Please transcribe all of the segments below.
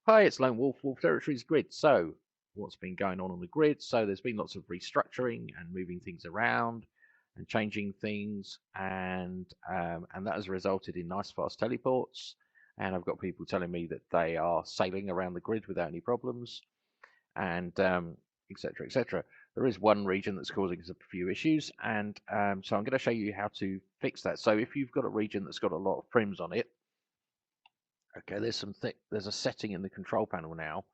Hi, it's Lone Wolf, Wolf Territories Grid. So, what's been going on the grid? So, there's been lots of restructuring and moving things around and changing things, and that has resulted in nice fast teleports. And I've got people telling me that they are sailing around the grid without any problems, and etc. etc. There is one region that's causing us a few issues, and so I'm going to show you how to fix that. So, if you've got a region that's got a lot of prims on it, okay, there's a setting in the control panel now.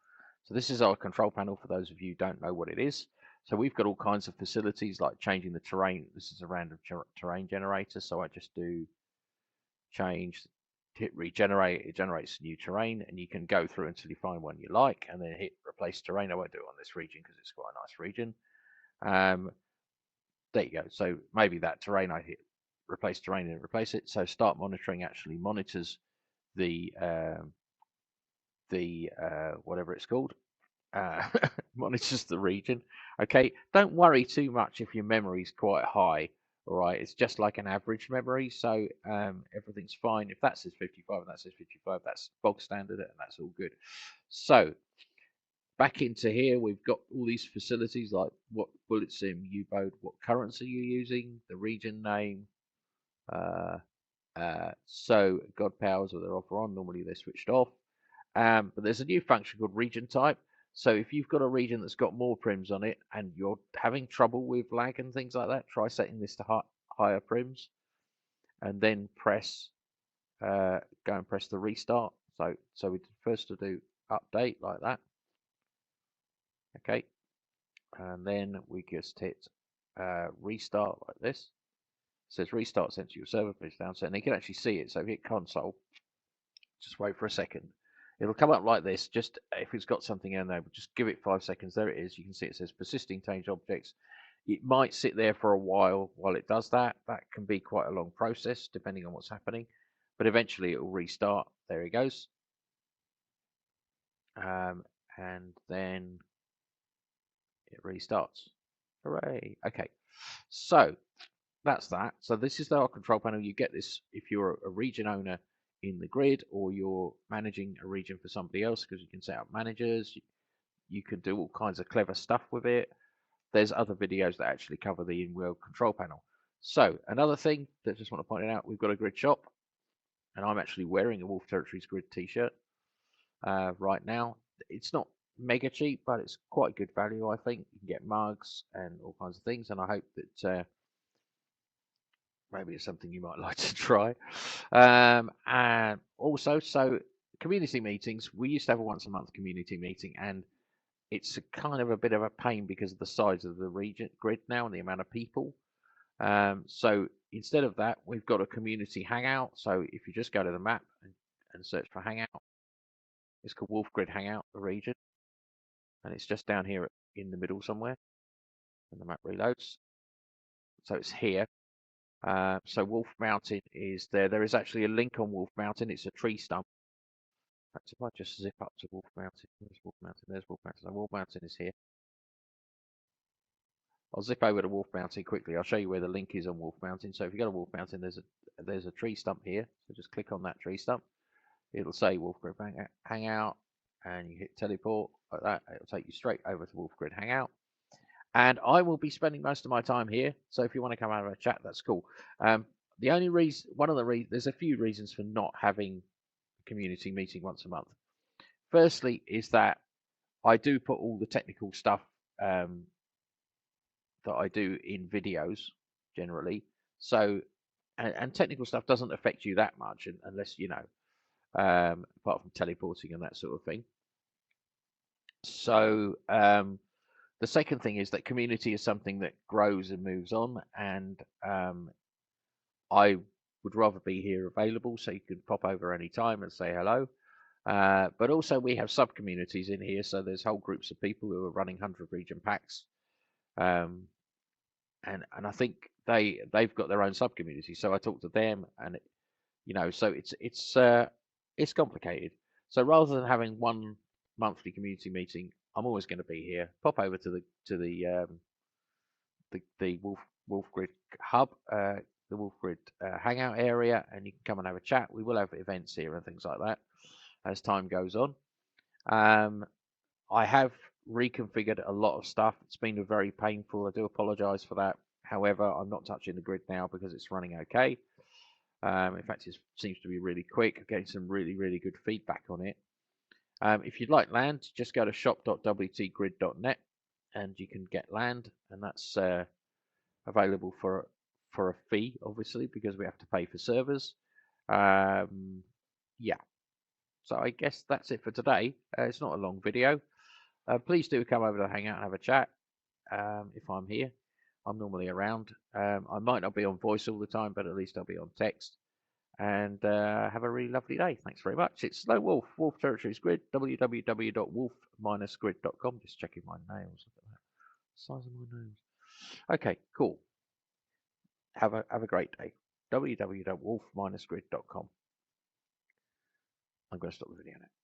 So this is our control panel for those of you who don't know what it is. So we've got all kinds of facilities like changing the terrain. This is a random terrain generator. So I just do change, hit regenerate, it generates new terrain, and you can go through until you find one you like, and then hit replace terrain. I won't do it on this region because it's quite a nice region. There you go. So maybe that terrain, I hit replace terrain and replace it. So start monitoring actually monitors the whatever it's called, uh, monitors the region. Okay, don't worry too much if your memory's quite high. All right, it's just like an average memory, so everything's fine. If that says 55 and that says 55, that's bog standard, and that's all good. So back into here, we've got all these facilities like what bullet sim, U-boat, what currency you're using, the region name. So God powers, or they're off or on. Normally they're switched off. But there's a new function called region type. So if you've got a region that's got more prims on it and you're having trouble with lag and things like that, try setting this to higher prims, and then go and press the restart. So we first to do update like that. Okay, and then we just hit restart like this. It says restart sent to your server, please down set, and you can actually see it. So if you hit console, just wait for a second. It'll come up like this. Just if it's got something in there, just give it 5 seconds. There it is. You can see it says persisting change objects. It might sit there for a while it does that. That can be quite a long process depending on what's happening, but eventually it will restart. There it goes. And then it restarts. Hooray. Okay. So that's that. So this is our control panel. You get this if you're a region owner in the grid, or you're managing a region for somebody else, because you can set up managers. You can do all kinds of clever stuff with it. There's other videos that actually cover the in-world control panel. So another thing that I just want to point out, we've got a grid shop, and I'm actually wearing a Wolf Territories Grid t-shirt right now. It's not mega cheap, but it's quite good value, I think. You can get mugs and all kinds of things, and I hope that maybe it's something you might like to try. And also, so community meetings, we used to have a once a month community meeting, and it's a kind of a bit of a pain because of the size of the region grid now and the amount of people. So instead of that, we've got a community hangout. So if you just go to the map and search for hangout, it's called Wolf Grid Hangout, the region, and it's just down here in the middle somewhere, and the map reloads. So it's here. So Wolf Mountain is there. There is actually a link on Wolf Mountain. It's a tree stump. Perhaps if I just zip up to Wolf Mountain, there's Wolf Mountain, there's Wolf Mountain. So Wolf Mountain is here. I'll zip over to Wolf Mountain quickly. I'll show you where the link is on Wolf Mountain. So if you go to Wolf Mountain, there's a tree stump here. So just click on that tree stump. It'll say Wolf Grid Hangout, and you hit teleport like that. It'll take you straight over to Wolf Grid Hangout. And I will be spending most of my time here. So if you want to come out of a chat, that's cool. The only reason, there's a few reasons for not having a community meeting once a month. Firstly, is that I do put all the technical stuff that I do in videos generally. So, and technical stuff doesn't affect you that much unless you know, apart from teleporting and that sort of thing. So, the second thing is that community is something that grows and moves on, and I would rather be here available, so you can pop over any time and say hello. But also we have sub communities in here, so there's whole groups of people who are running 100 region packs. And I think they've got their own sub community. So I talk to them, and so it's complicated. So rather than having one monthly community meeting, I'm always going to be here. Pop over to the Wolf Grid hub, the Wolf Grid hangout area, and you can come and have a chat. We will have events here and things like that as time goes on. I have reconfigured a lot of stuff. It's been very painful. I do apologize for that. However, I'm not touching the grid now because it's running okay. In fact, it seems to be really quick. I'm getting some really, really good feedback on it. If you'd like land, just go to shop.wtgrid.net and you can get land, and that's available for a fee, obviously, because we have to pay for servers. Yeah, so I guess that's it for today. It's not a long video. Please do come over to Hangout and have a chat if I'm here. I'm normally around. I might not be on voice all the time, but at least I'll be on text. And have a really lovely day. Thanks very much. It's Slow Wolf, Wolf Territories Grid, www.wolf-grid.com. Just checking my nails. Look at that. Size of my nails. Okay, cool. Have a great day. www.wolf-grid.com. I'm going to stop the video now.